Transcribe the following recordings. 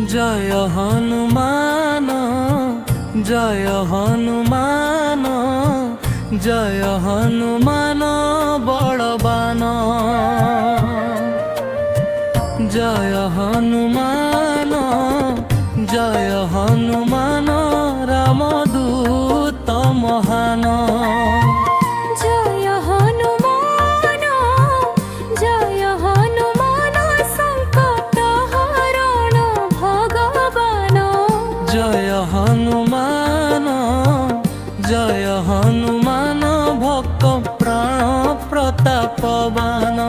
जय हनुमान जय हनुमान जय हनुमान बलवान जय हनुमान जय हनुमान रामदूत महान जय हनुमान जय हनुमान संकट हरण भगवान जय हनुमान जय हनुमान भक्त प्राण प्रतापवान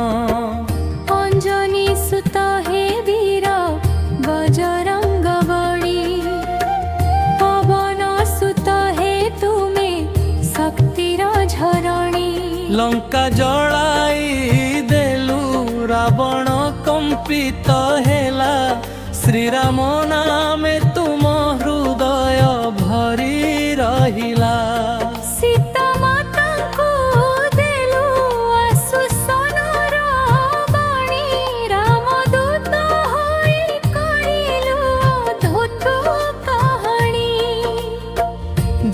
अंजनी सुत हे वीर बजरंग बली पवन सुत हे तुमे शक्तिर झरणी लंका जड़ाई देलु रावण कंपित हेला श्री राम नामे तुम हृदय भरी रहिला सीता माता को देलु आसुसनर बाणी रामदूत होई करिलु अद्भुत कहानी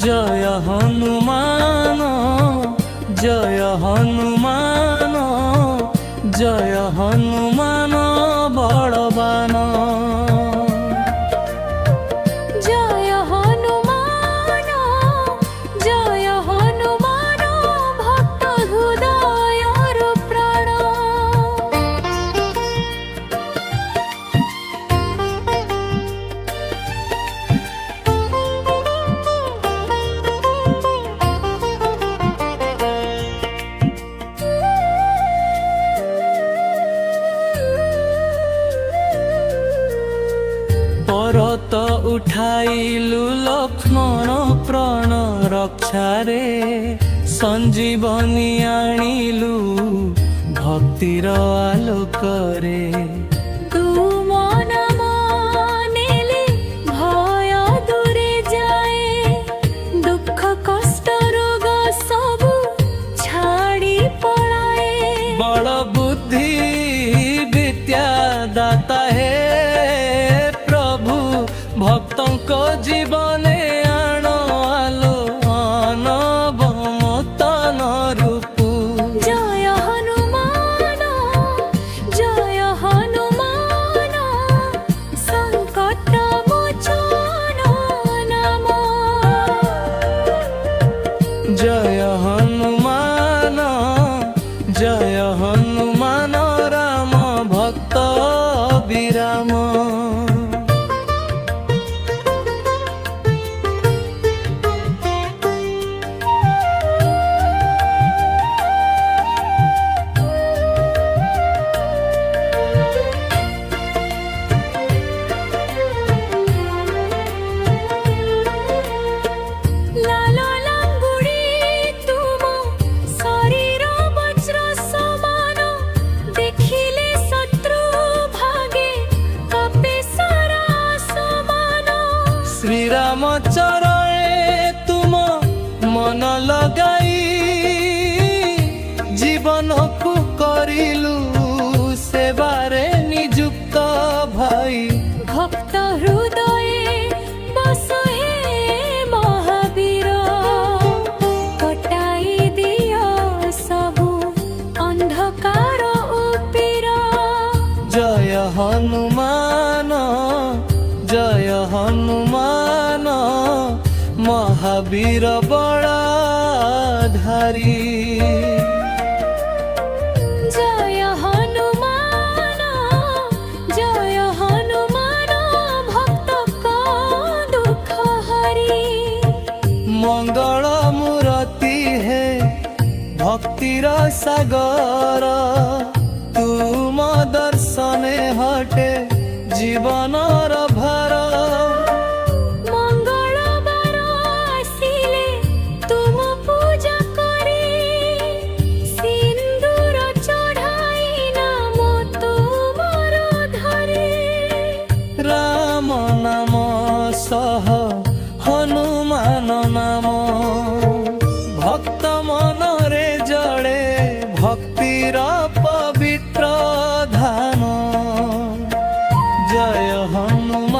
जय हनुमान जय हनुमान जय हनुमान बलवान जय हनुमान जय हनुमान भक्त हृदयर प्राण परत उठाइलु लक्ष्मण प्राण रक्षारे संजीवनी आनिलु भक्तिर आलोकरे तुम नाम नेले भय दूरे जाए दुख कष्ट रोग सबु छाड़ी पलाए बड़ बुद्धि विद्या दाता है प्रभु भक्तों को जीवने आण आलो अनवमतन रूप जय हनुमान जय हनुमान संकट मोचन नाम जय हनुमान जय हनुमान राम भक्त विराम लाल लांगुड़ी तुम शरीर वज्र समान देखिले शत्रु भागे कपे सारा समान श्री राम चरणे तुम मन लगाई जीवन को करिलु सेवारे निजुक्त भाई भक्त हृदय बस हे महावीर कटाई दिया सबु अंधकार उपीर जय हनुमान जय हनुमान महावीर बड़ाधारी जय हनुमान जय हनुमान भक्त का दुख हरी मंगल मूर्ति है भक्तिर सागर तुम दर्शने हटे जीवनर भार मंगलबार आसिले तुम पूजा करे सिंदूर चढ़ाई नाम तुमर धरे राम नाम सह हनुमान नाम भक्त मनरे जड़े भक्तिर पवित्र धान जय हनुमान।